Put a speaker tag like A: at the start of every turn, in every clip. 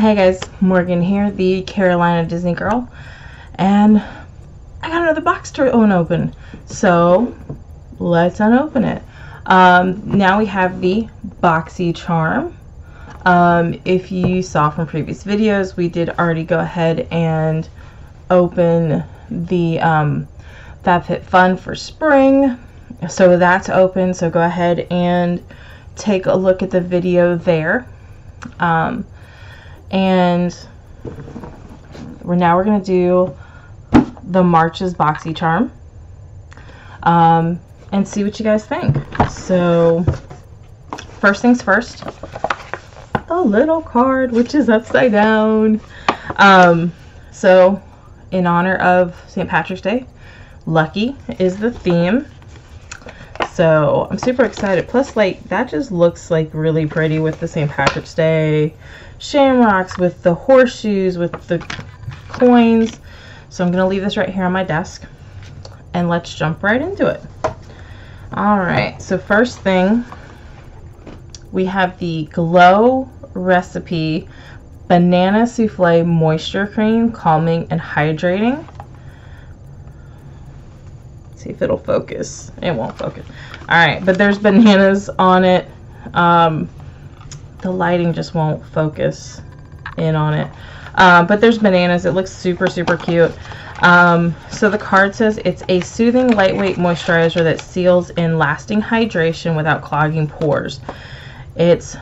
A: Hey guys, Morgan here, the Carolina Disney girl, and I got another box to unopen, so let's unopen it. Now we have the Boxy Charm. If you saw from previous videos, we did already go ahead and open the FabFitFun for spring, so that's open, so go ahead and take a look at the video there. And we're going to do the March's Boxy Charm and see what you guys think. So first things first, a little card which is upside down. So in honor of St. Patrick's Day, lucky is the theme. So I'm super excited. Plus, like, that just looks like really pretty with the St. Patrick's Day shamrocks, with the horseshoes, with the coins. So I'm gonna leave this right here on my desk and let's jump right into it. All right, so first thing, we have the Glow Recipe Banana Souffle Moisture Cream, calming and hydrating. Let's see if it'll focus. It won't focus. All right, but there's bananas on it. The lighting just won't focus in on it, but there's bananas. It looks super cute. So the card says it's a soothing, lightweight moisturizer that seals in lasting hydration without clogging pores. It's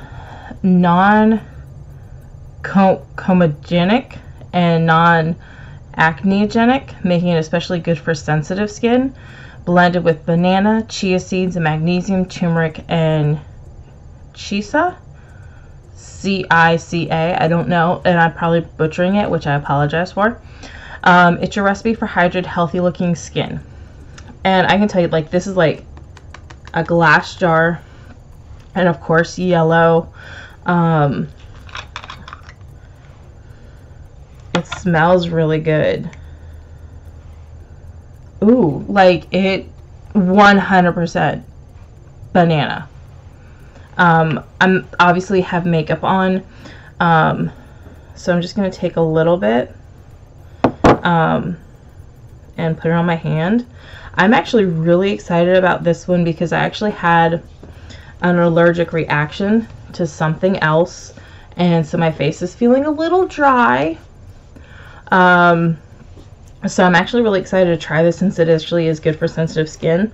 A: non-comedogenic and non-acneogenic, making it especially good for sensitive skin. Blended with banana, chia seeds, and magnesium, turmeric, and CICA. C-I-C-A, I don't know, and I'm probably butchering it, which I apologize for. It's your recipe for hydrated, healthy looking skin. And I can tell you, like, this is like a glass jar, and of course yellow. It smells really good. Ooh, like it 100% banana. I'm obviously have makeup on, so I'm just going to take a little bit and put it on my hand. I'm actually really excited about this one because I actually had an allergic reaction to something else, and so my face is feeling a little dry. So I'm actually really excited to try this since it actually is good for sensitive skin.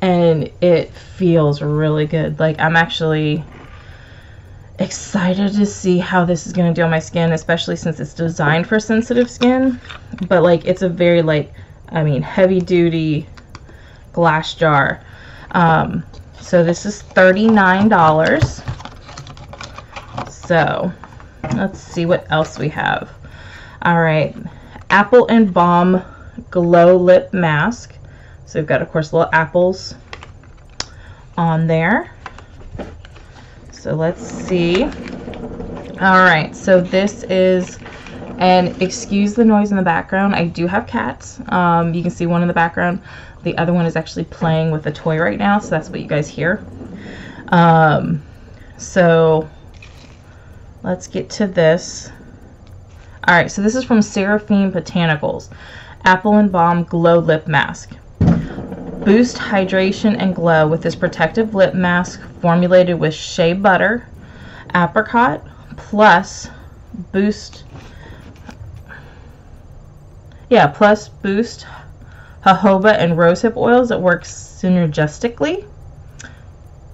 A: And it feels really good. Like, I'm actually excited to see how this is going to do on my skin, especially since it's designed for sensitive skin. But, like, it's a very, like, I mean, heavy-duty glass jar. So this is $39. So let's see what else we have. All right, Apple and Balm Glow Lip Mask. So we've got, of course, little apples on there. So let's see. All right, so this is, and excuse the noise in the background, I do have cats. You can see one in the background. The other one is actually playing with a toy right now, so that's what you guys hear. So let's get to this. All right, so this is from Seraphine Botanicals. Apple and Balm Glow Lip Mask. Boost hydration and glow with this protective lip mask formulated with shea butter, apricot, plus boost jojoba and rosehip oils that work synergistically.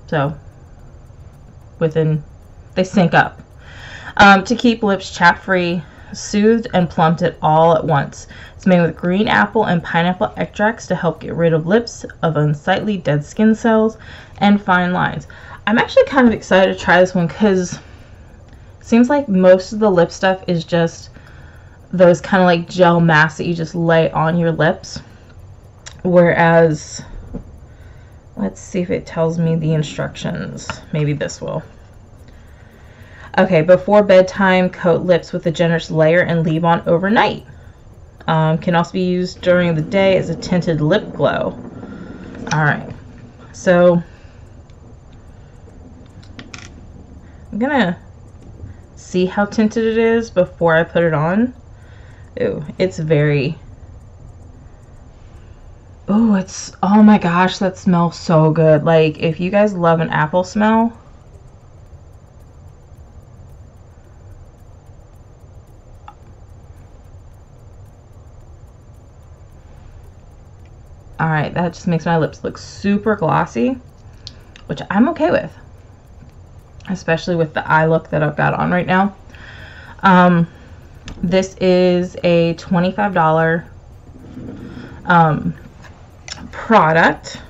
A: So they sync up to keep lips chapped free, soothed and plumped all at once. It's made with green apple and pineapple extracts to help get rid of lips of unsightly dead skin cells and fine lines. I'm actually kind of excited to try this one because it seems like most of the lip stuff is just those kind of like gel masks that you just lay on your lips. Whereas, let's see if it tells me the instructions. Maybe this will. Okay, before bedtime, coat lips with a generous layer and leave on overnight. Can also be used during the day as a tinted lip glow. Alright, so I'm gonna see how tinted it is before I put it on. Ooh, it's very... Oh, it's... Oh my gosh, that smells so good. Like, if you guys love an apple smell... Alright, that just makes my lips look super glossy, which I'm okay with. Especially with the eye look that I've got on right now. This is a $25 product.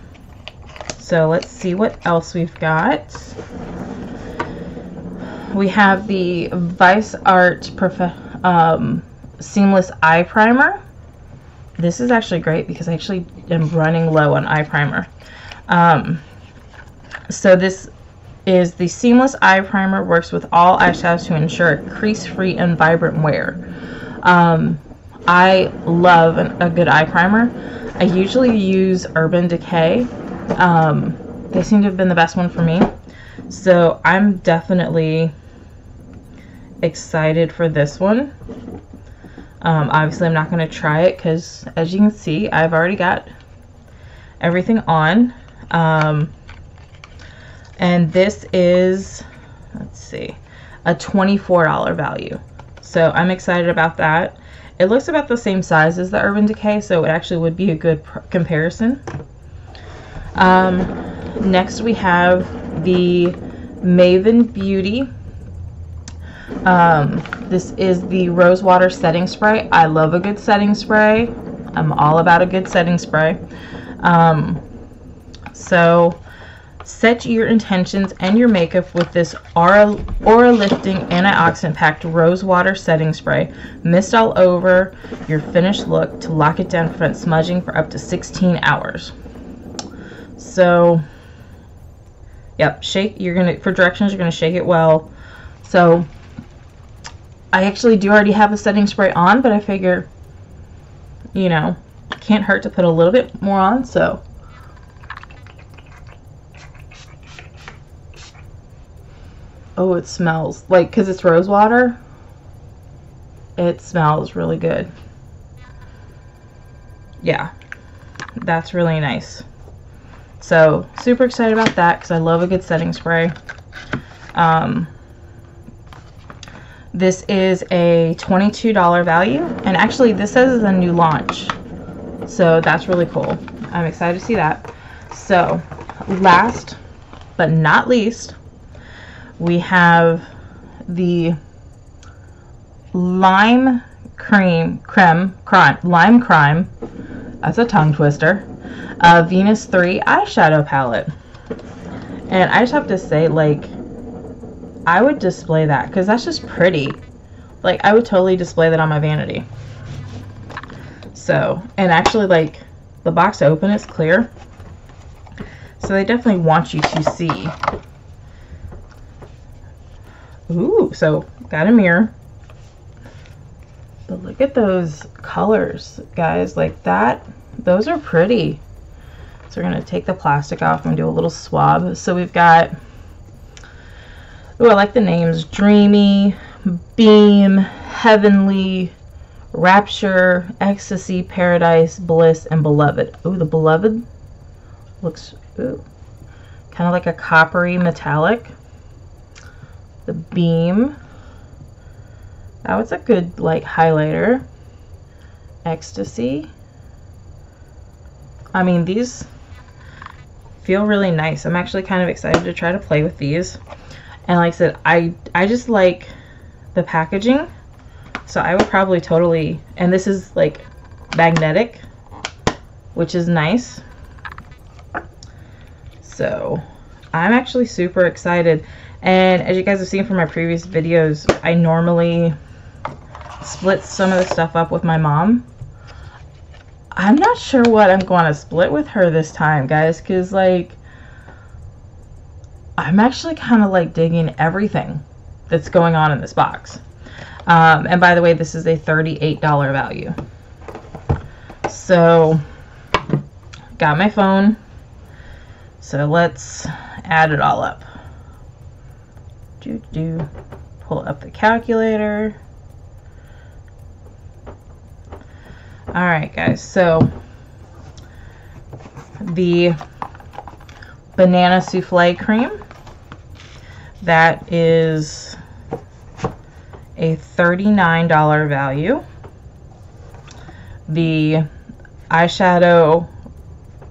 A: So let's see what else we've got. We have the Vice Art Seamless Eye Primer. This is actually great because I actually am running low on eye primer. So this is the Seamless Eye Primer, works with all eyeshadows to ensure a crease-free and vibrant wear. I love a good eye primer. I usually use Urban Decay. They seem to have been the best one for me. So I'm definitely excited for this one. Obviously I'm not going to try it because, as you can see, I've already got everything on. And this is, let's see, a $24 value. So I'm excited about that. It looks about the same size as the Urban Decay, so it actually would be a good comparison. Next we have the Maven Beauty. This is the Rose Water Setting Spray. I love a good setting spray. I'm all about a good setting spray. So set your intentions and your makeup with this aura lifting antioxidant packed rose water setting spray. Mist all over your finished look to lock it down, prevent smudging for up to 16 hours. So yep, shake. For directions, you're gonna shake it well. So I actually do already have a setting spray on, but I figure, you know, can't hurt to put a little bit more on. So oh, it smells like, because it's rose water, it smells really good. Yeah, that's really nice. So super excited about that because I love a good setting spray. This is a $22 value, and actually this says it's a new launch, so that's really cool. I'm excited to see that. So last but not least, we have the Lime Crime, that's a tongue twister, Venus 3 eyeshadow palette. And I just have to say, like, I would display that because that's just pretty. Like, I would totally display that on my vanity. So, and actually, like, the box open is clear, so they definitely want you to see. Ooh, so got a mirror. But look at those colors, guys. Like that, those are pretty. So we're gonna take the plastic off and do a little swab. So we've got, ooh, I like the names: Dreamy, Beam, Heavenly, Rapture, Ecstasy, Paradise, Bliss, and Beloved. Ooh, the Beloved looks, ooh, kind of like a coppery metallic. The Beam, oh, it's a good like highlighter. Ecstasy, I mean, these feel really nice. I'm actually kind of excited to try to play with these. And like I said, I just like the packaging, so I would probably totally, and this is like magnetic, which is nice. So I'm actually super excited. And as you guys have seen from my previous videos, I normally split some of the stuff up with my mom. I'm not sure what I'm going to split with her this time, guys, because like I'm actually kind of like digging everything that's going on in this box. And by the way, this is a $38 value. So got my phone, so let's add it all up. pull up the calculator. Alright guys, so the banana souffle cream, that is a $39 value. The eyeshadow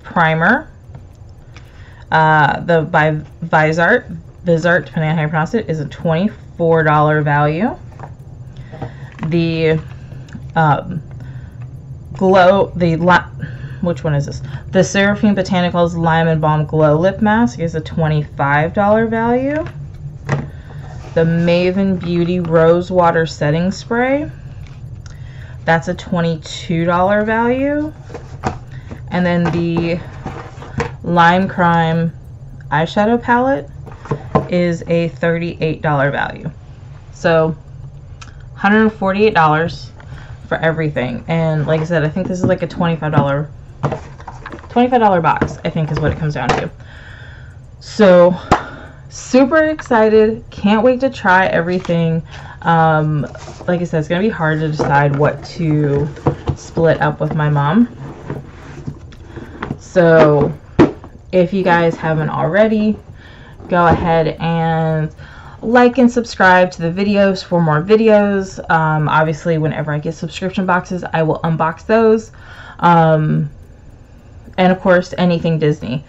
A: primer, the by Vizart, depending on how you pronounce it, is a $24 value. The glow, which one is this? The Seraphine Botanicals Lime and Balm Glow Lip Mask is a $25 value. The Maven Beauty Rose Water Setting Spray, that's a $22 value. And then the Lime Crime eyeshadow palette is a $38 value. So $148 for everything. And like I said, I think this is like a $25 box, I think is what it comes down to. So super excited, can't wait to try everything. Like I said, it's gonna be hard to decide what to split up with my mom. So if you guys haven't already, go ahead and like and subscribe to the videos for more videos. Obviously whenever I get subscription boxes, I will unbox those. And of course anything Disney.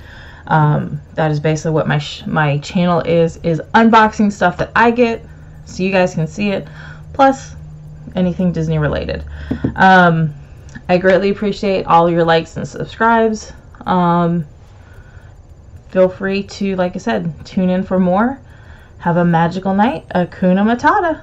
A: That is basically what my channel is unboxing stuff that I get so you guys can see it, plus anything Disney related. I greatly appreciate all your likes and subscribes. Feel free to, like I said, tune in for more. Have a magical night. Hakuna Matata.